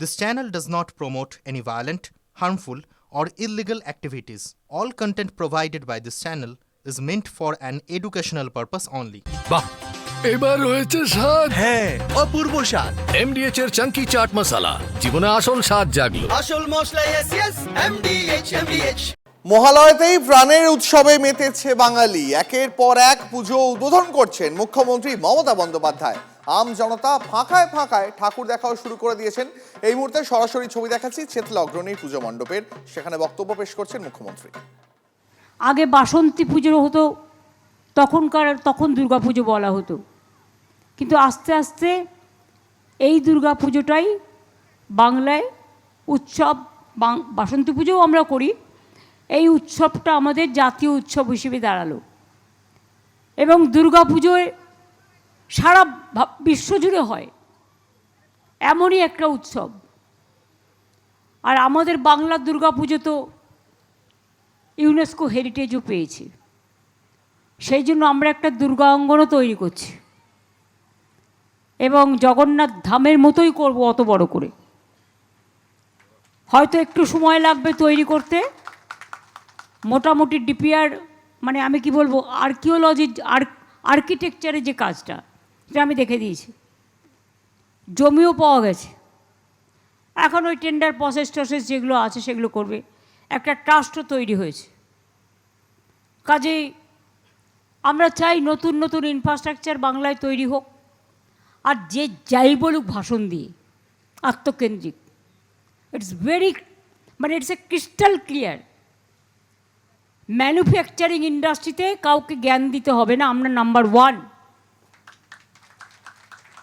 This channel does not promote any violent, harmful, or illegal activities. All content provided by this channel is meant for an educational purpose only. বাহ, এবার হয়েছে স্বাদ। হ্যাঁ, অপূর্ব স্বাদ। এমডিএচ এর চাঙ্কি চাট মশলা, জীবনে আসল স্বাদ জাগলো। আসল মশলা yes MDH। মহালয়াতেই প্রাণের উৎসবে মেতেছে বাঙালি। একের পর এক পুজো উদ্বোধন করছেন মুখ্যমন্ত্রী মমতা বন্দ্যোপাধ্যায়। আম জনতা ফাঁকায় ফাঁকায় ঠাকুর দেখাও শুরু করে দিয়েছেন। এই মুহূর্তে সরাসরি ছবি দেখাচ্ছি চেতলা অগ্রণী পুজো মণ্ডপের, সেখানে বক্তব্য পেশ করছেন মুখ্যমন্ত্রী। আগে বাসন্তী পুজো হতো, তখন দুর্গা পুজো বলা হতো, কিন্তু আস্তে আস্তে এই দুর্গা পুজোটাই বাংলায় উৎসব। বাসন্তী পুজোও আমরা করি, এই উৎসবটা আমাদের জাতীয় উৎসব হিসেবে দাঁড়ালো। এবং দুর্গা পুজোয় সারা বিশ্বজুড়ে হয়, এমনই একটা উৎসব। আর আমাদের বাংলার দুর্গা পুজো তো ইউনেস্কো হেরিটেজও পেয়েছে, সেই জন্য আমরা একটা দুর্গা অঙ্গনও তৈরি করছি এবং জগন্নাথ ধামের মতোই করব, অত বড় করে। হয়তো একটু সময় লাগবে তৈরি করতে। মোটামুটি ডিপিআর মানে আমি কি বলবো, আর্কিটেকচারের যে কাজটা, সেটা আমি দেখে দিয়েছি, জমিও পাওয়া গেছে। এখন ওই টেন্ডার প্রসেস যেগুলো আছে সেগুলো করবে। একটা ট্রাস্টও তৈরি হয়েছে। কাজেই আমরা চাই নতুন নতুন ইনফ্রাস্ট্রাকচার বাংলায় তৈরি হোক, আর যে যাই বলুক ভাষণ দিয়ে আত্মকেন্দ্রিক। It's a crystal clear. Manufacturing ইন্ডাস্ট্রিতে কাউকে জ্ঞান দিতে হবে না, আমরা নাম্বার 1।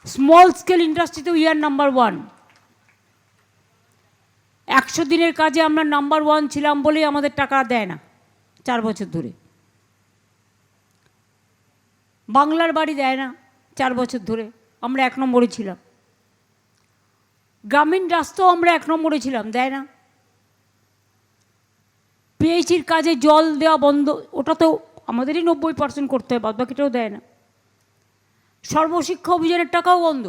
স্মল স্কেল ইন্ডাস্ট্রিতে উই আর নাম্বার 1। 100 দিনের কাজে আমরা নাম্বার 1 ছিলাম বলেই আমাদের টাকা দেয় না 4 বছর ধরে। বাংলার বাড়ি দেয় না 4 বছর ধরে, আমরা 1 নম্বরে ছিলাম। গ্রামীণ রাস্তাও আমরা 1 নম্বরে ছিলাম, দেয় না। পিএইচির কাজে জল দেওয়া বন্ধ, ওটা তো আমাদেরই 90% করতে হয়, বাদবাকিটাও দেয় না। সর্বশিক্ষা অভিযানের টাকাও বন্ধ।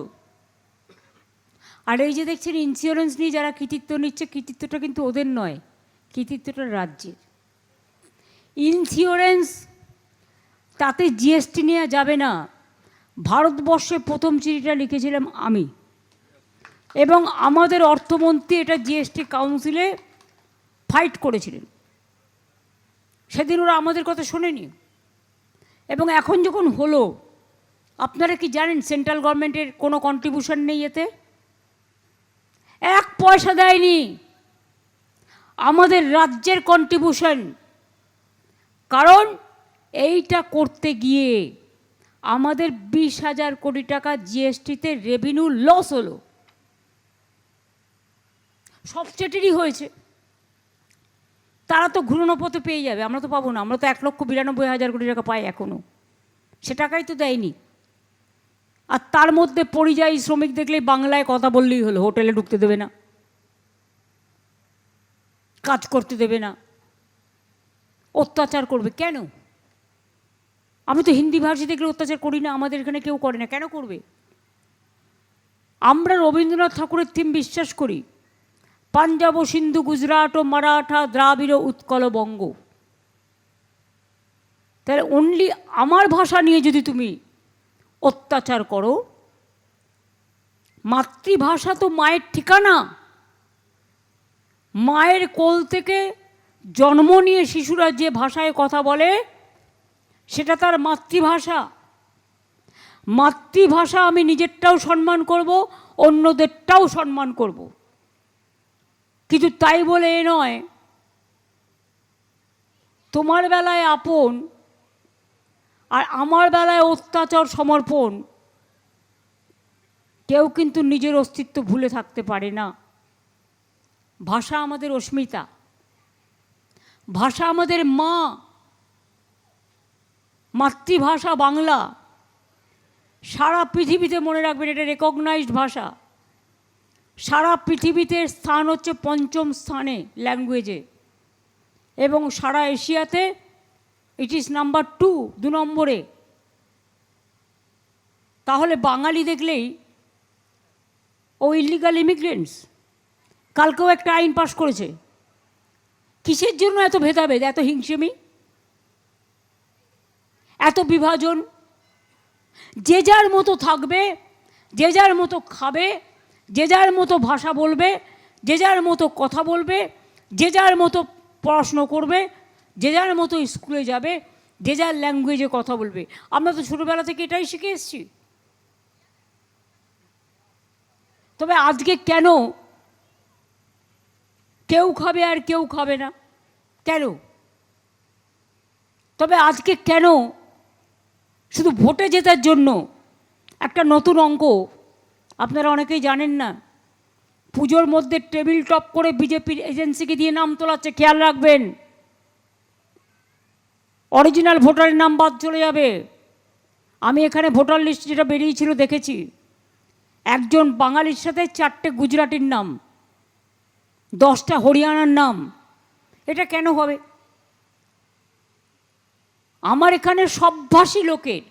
আর এই যে দেখছেন ইন্স্যুরেন্স নিয়ে যারা কৃতিত্ব নিচ্ছে, কৃতিত্বটা কিন্তু ওদের নয়, কৃতিত্বটা রাজ্যের। ইন্স্যুরেন্স, তাতে জিএসটি নেওয়া যাবে না। ভারতবর্ষে প্রথম চিঠিটা লিখেছিলাম আমি, এবং আমাদের অর্থমন্ত্রী এটা জিএসটি কাউন্সিলে ফাইট করেছিলেন। সেদিন ওরা আমাদের কথা শোনেনি। এবং এখন যখন হলো, আপনারা কি জানেন সেন্ট্রাল গভর্নমেন্টের কোনো কন্ট্রিবিউশন নেই এতে? 1 পয়সা দেয়নি আমাদের রাজ্যের কন্ট্রিবিউশন। কারণ এইটা করতে গিয়ে আমাদের 20,000 কোটি টাকা জিএসটিতে রেভিনিউ লস হলো। সব স্টেটেরই হয়েছে। তারা তো ঘূর্ণপথে পেয়ে যাবে, আমরা তো পাবো না। আমরা তো 1,92,000 কোটি টাকা পাই এখনও, সে টাকাই তো দেয়নি। আর তার মধ্যে পরিযায়ী শ্রমিক দেখলেই বাংলায় কথা বললেই হলো, হোটেলে ঢুকতে দেবে না, কাজ করতে দেবে না, অত্যাচার করবে। কেন? আমি তো হিন্দি ভাষী দেখলে অত্যাচার করি না, আমাদের এখানে কেউ করে না, কেন করবে? আমরা রবীন্দ্রনাথ ঠাকুরের থিম বিশ্বাস করি, পাঞ্জাব ও সিন্ধু গুজরাট ও মারাঠা দ্রাবিড় উৎকল বঙ্গ। তাহলে অনলি আমার ভাষা নিয়ে যদি তুমি অত্যাচার করো, মাতৃভাষা তো মায়ের ঠিকানা। মায়ের কোল থেকে জন্ম নিয়ে শিশুরা যে ভাষায় কথা বলে সেটা তার মাতৃভাষা। মাতৃভাষা আমি নিজেরটাও সম্মান করব, অন্যদেরটাও সম্মান করব। কিন্তু তাই বলে এ নয় তোমার বেলায় আপন আর আমার বেলায় অত্যাচার সমর্পণ। কেউ কিন্তু নিজের অস্তিত্ব ভুলে থাকতে পারে না। ভাষা আমাদের অস্মিতা, ভাষা আমাদের মা, মাতৃভাষা বাংলা। সারা পৃথিবীতে মনে রাখবেন, এটা রেকগনাইজড ভাষা। সারা পৃথিবীতে স্থান হচ্ছে 5ম স্থানে ল্যাঙ্গুয়েজে, এবং সারা এশিয়াতে ইট ইজ নাম্বার 2 নম্বরে। তাহলে বাঙালি দেখলেই ও ইলিগাল ইমিগ্রেন্টস, কালকেও একটা আইন পাশ করেছে। কিসের জন্য এত ভেদাভেদ, এত হিংসেমি, এত বিভাজন? যে যার মতো থাকবে, যে যার মতো খাবে, যে যার মতো ভাষা বলবে, যে যার মতো কথা বলবে, যে যার মতো পড়াশুনো করবে, যে যার মতো স্কুলে যাবে, যে যার ল্যাঙ্গুয়েজে কথা বলবে। আমরা তো ছোটোবেলা থেকে এটাই শিখে এসেছি। তবে আজকে কেন কেউ খাবে আর কেউ খাবে না? কেন? তবে আজকে কেন শুধু ভোটে জেতার জন্য একটা নতুন অঙ্ক? আপনারা অনেকেই জানেন না, পুজোর মধ্যে টেবিল টপ করে বিজেপির এজেন্সিকে দিয়ে নাম তোলাচ্ছে। খেয়াল রাখবেন, অরিজিনাল ভোটারের নাম বাদ চলে যাবে। আমি এখানে ভোটার লিস্ট যেটা বেরিয়েছিল দেখেছি, একজন বাঙালির সাথে 4টে গুজরাটির নাম, 10টা হরিয়ানার নাম। এটা কেন হবে? আমার এখানে সবভাষী লোকের,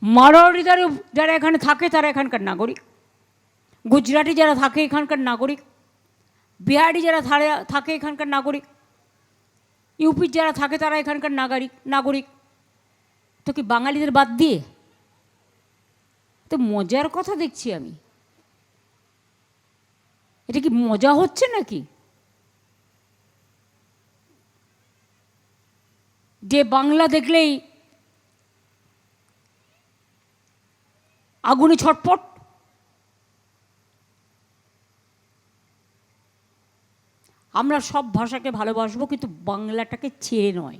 মারোয়াড়িদারও যারা এখানে থাকে তারা এখানকার নাগরিক, গুজরাটি যারা থাকে এখানকার নাগরিক, বিহারি যারা থাকে এখানকার নাগরিক, ইউপির যারা থাকে তারা এখানকার নাগরিক। তো কি বাঙালিদের বাদ দিয়ে? তো মজার কথা দেখছি আমি। এটা কি মজা হচ্ছে নাকি? যে বাংলা দেখলেই আগুনে ছটপট। আমরা সব ভাষাকে ভালোবাসবো, কিন্তু বাংলাটাকে ছেড়ে নয়।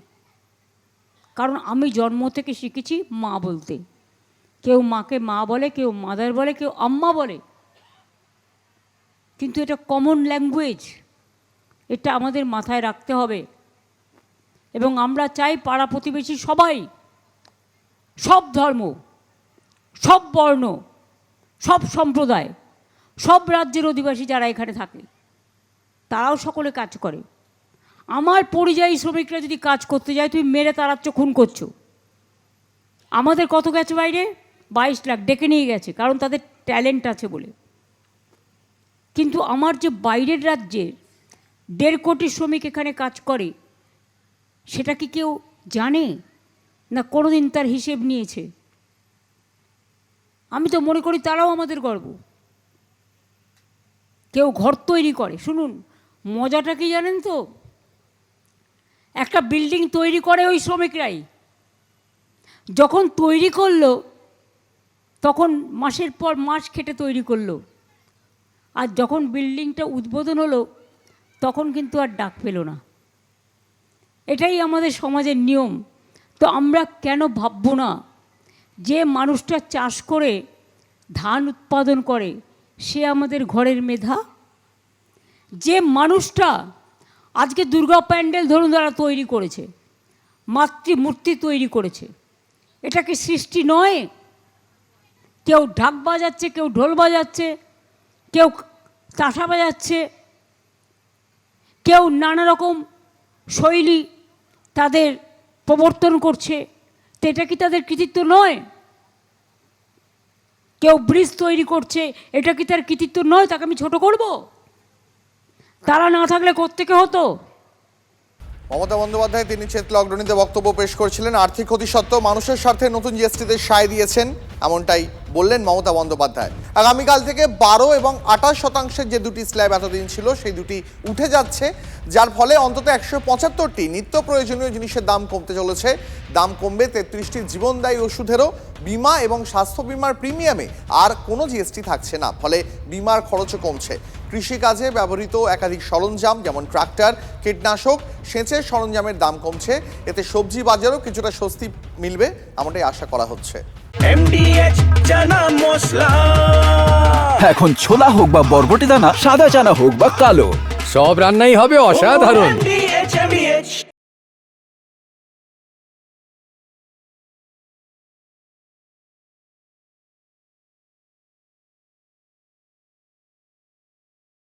কারণ আমি জন্ম থেকে শিখেছি মা বলতে। কেউ মাকে মা বলে, কেউ মাদার বলে, কেউ আম্মা বলে, কিন্তু এটা কমন ল্যাঙ্গুয়েজ। এটা আমাদের মাথায় রাখতে হবে। এবং আমরা চাই পাড়া প্রতিবেশী সবাই, সব ধর্ম, সব বর্ণ, সব সম্প্রদায়, সব রাজ্যের অধিবাসী যারা এখানে থাকে তারাও সকলে কাজ করে। আমার পরিযায়ী শ্রমিকরা যদি কাজ করতে যায়, তুমি মেরে তাড়াচ্ছ, খুন করছো। আমাদের কত গেছে বাইরে? 22 লাখ ডেকে নিয়ে গেছে, কারণ তাদের ট্যালেন্ট আছে বলে। কিন্তু আমার যে বাইরের রাজ্যের 1.5 কোটি শ্রমিক এখানে কাজ করে, সেটা কি কেউ জানে না? কোনোদিন তার হিসেব নিয়েছে? আমি তো মনে করি তারাও আমাদের গর্ব। কেউ ঘর তৈরি করে, শুনুন মজাটা কি জানেন তো? একটা বিল্ডিং তৈরি করে ওই শ্রমিকরাই। যখন তৈরি করলো তখন মাসের পর মাস খেটে তৈরি করলো, আর যখন বিল্ডিংটা উদ্বোধন হলো তখন কিন্তু আর ডাক পেল না। এটাই আমাদের সমাজের নিয়ম। তো আমরা কেন ভাববো না যে মানুষটা চাষ করে ধান উৎপাদন করে সে আমাদের ঘরের মেধা? যে মানুষটা আজকে দুর্গা প্যান্ডেল ধরুন তারা তৈরি করেছে, মাতৃমূর্তি তৈরি করেছে, এটা কি সৃষ্টি নয়? কেউ ঢাক বাজাচ্ছে, কেউ ঢোল বাজাচ্ছে, কেউ তাসা বাজাচ্ছে, কেউ নানা রকম শৈলী তাদের প্রবর্তন করছে, তো এটা কি তাদের কৃতিত্ব নয়? কেউ ব্রিজ তৈরি করছে, এটা কি তার কৃতিত্ব নয়? তাকে আমি ছোট করব? তারা না থাকলে কোত্থেকে হতো? মমতা বন্দ্যোপাধ্যায় তিনি চেত লকডাউনিতে বক্তব্য পেশ করেছিলেন। আর্থিক ক্ষতি সত্ত্বেও মানুষের স্বার্থে নতুন জিএসটিতে সায় দিয়েছেন, এমনটাই বললেন মমতা বন্দ্যোপাধ্যায়। আগামীকাল থেকে 12 এবং 28% যে দুটি স্ল্যাব এতদিন ছিল সেই দুটি উঠে যাচ্ছে, যার ফলে অন্তত 175টি নিত্য প্রয়োজনীয় জিনিসের দাম কমতে চলেছে। দাম কমবে 33টি জীবনদায়ী ওষুধেরও। বিমা এবং স্বাস্থ্য বিমার প্রিমিয়ামে আর কোনো জিএসটি থাকছে না, ফলে বিমার খরচও কমছে। কৃষিকাজে ব্যবহৃত একাধিক সরঞ্জাম যেমন ট্রাক্টর, কীটনাশক, সেচের সরঞ্জামের দাম কমছে। এতে সবজি বাজারেও কিছুটা স্বস্তি মিলবে, এমনটাই আশা করা হচ্ছে। MDH চানা মশলা। এখন ছোলা হোক বা বরবটি দানা, সাদা চানা হোক বা কালো, সব রান্নাই হবে অসাধারণ।